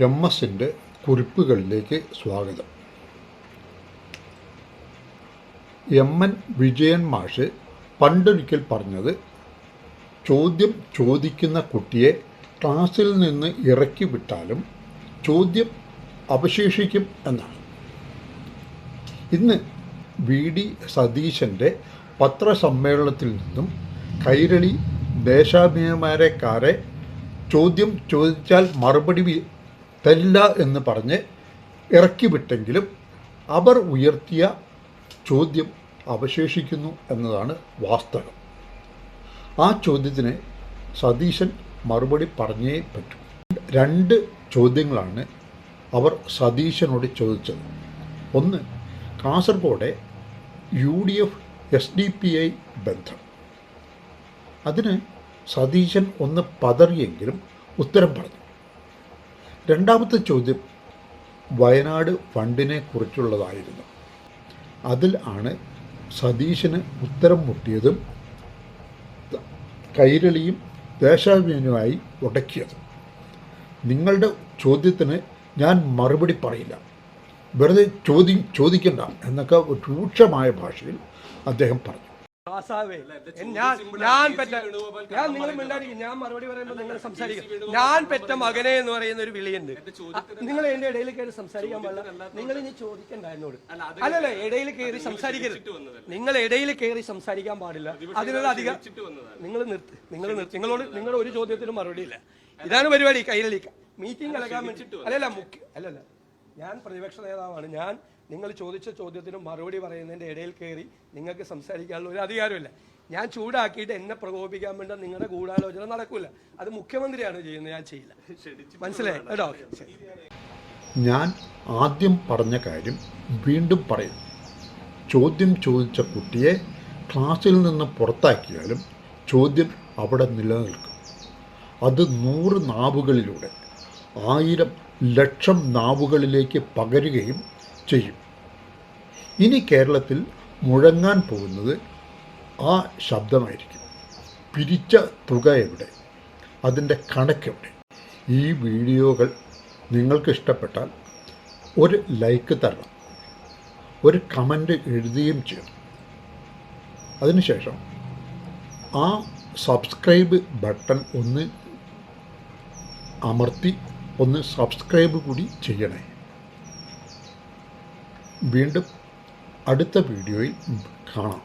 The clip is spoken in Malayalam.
എംഎസിൻ്റെ കുറിപ്പുകളിലേക്ക് സ്വാഗതം. എം.എൻ. വിജയൻ മാഷ് പണ്ടൊരിക്കൽ പറഞ്ഞത് ചോദ്യം ചോദിക്കുന്ന കുട്ടിയെ ക്ലാസ്സിൽ നിന്ന് ഇറക്കി വിട്ടാലും ചോദ്യം അവശേഷിക്കും എന്നാണ്. ഇന്ന് വി.ഡി. സതീശൻ്റെ പത്രസമ്മേളനത്തിൽ നിന്നും കൈരളി ദേശാഭിമാനക്കാരെ ചോദ്യം ചോദിച്ചാൽ മറുപടി തരില്ല എന്ന് പറഞ്ഞ് ഇറക്കി വിട്ടെങ്കിലും അവർ ഉയർത്തിയ ചോദ്യം അവശേഷിക്കുന്നു എന്നതാണ് വാസ്തവം. ആ ചോദ്യത്തിന് സതീശൻ മറുപടി പറഞ്ഞേ പറ്റൂ. 2 ചോദ്യങ്ങളാണ് അവർ സതീശനോട് ചോദിച്ചത്. ഒന്ന്, കാസർഗോഡ് UDF SDPI ബന്ധം. അതിന് സതീശൻ ഒന്ന് പതറിയെങ്കിലും ഉത്തരം പറഞ്ഞു. രണ്ടാമത്തെ ചോദ്യം വയനാട് ഫണ്ടിനെ കുറിച്ചുള്ളതായിരുന്നു. അതിൽ ആണ് സതീശന് ഉത്തരം മുട്ടിയതും കൈരളിയും ദേശാഭിമാനിയുമായി ഉടക്കിയത്. നിങ്ങളുടെ ചോദ്യത്തിന് ഞാൻ മറുപടി പറയില്ല, വെറുതെ ചോദിക്കണ്ട എന്നൊക്കെ രൂക്ഷമായ ഭാഷയിൽ അദ്ദേഹം പറഞ്ഞു. ഞാൻ മറുപടി പറയുമ്പോൾ നിങ്ങൾ സംസാരിക്കും. ഞാൻ പെറ്റ മകനെ എന്ന് പറയുന്ന ഒരു വിളിയുണ്ട്. നിങ്ങൾ എന്റെ ഇടയിൽ കയറി സംസാരിക്കാൻ പാടില്ല. നിങ്ങൾ ഇനി ചോദിക്കണ്ട എന്നോട്. അല്ലല്ല, ഇടയിൽ കയറി സംസാരിക്കരുത്. നിങ്ങൾ ഇടയിൽ കയറി സംസാരിക്കാൻ പാടില്ല. അതിനുള്ള അധികം നിങ്ങൾ നിർത്തി. നിങ്ങളോട് നിങ്ങളുടെ ഒരു ചോദ്യത്തിനും മറുപടി ഇല്ല. ഇതാണ് പരിപാടി. കൈരളി മീറ്റിംഗ് കലക്കാൻ വേണ്ടിട്ട് അല്ലല്ല, ഞാൻ പ്രതിപക്ഷ നേതാവാണ്. ഞാൻ നിങ്ങൾ ചോദിച്ച ചോദ്യത്തിന് മറുപടി പറയുന്നതിൻ്റെ ഇടയിൽ കയറി നിങ്ങൾക്ക് സംസാരിക്കാനുള്ള ഒരു അധികാരമില്ല. ഞാൻ ചൂടാക്കിയിട്ട് എന്നെ പ്രകോപിക്കാൻ വേണ്ട നിങ്ങളുടെ ഗൂഢാലോചന നടക്കില്ല. അത് മുഖ്യമന്ത്രിയാണ് ചെയ്യുന്നത്, ഞാൻ ചെയ്യില്ല. മനസ്സിലായി കേട്ടോ? ഞാൻ ആദ്യം പറഞ്ഞ കാര്യം വീണ്ടും പറയുന്നു. ചോദ്യം ചോദിച്ച കുട്ടിയെ ക്ലാസ്സിൽ നിന്ന് പുറത്താക്കിയാലും ചോദ്യം അവിടെ നിലനിൽക്കും. അത് 100 നാവുകളിലൂടെ 1000 ലക്ഷം നാവുകളിലേക്ക് പകരുകയും ചെയ്യും. ഇനി കേരളത്തിൽ മുഴങ്ങാൻ പോകുന്നത് ആ ശബ്ദമായിരിക്കും. പിരിച്ച തുക എവിടെ? അതിൻ്റെ കണക്കെവിടെ? ഈ വീഡിയോകൾ നിങ്ങൾക്ക് ഇഷ്ടപ്പെട്ടാൽ ഒരു ലൈക്ക് തരണം, ഒരു കമൻ്റ് എഴുതുകയും ചെയ്യണം. അതിനുശേഷം ആ സബ്സ്ക്രൈബ് ബട്ടൺ ഒന്ന് അമർത്തി ഒന്ന് സബ്സ്ക്രൈബ് കൂടി ചെയ്യണേ. വീണ്ടും അടുത്ത വീഡിയോയിൽ കാണാം.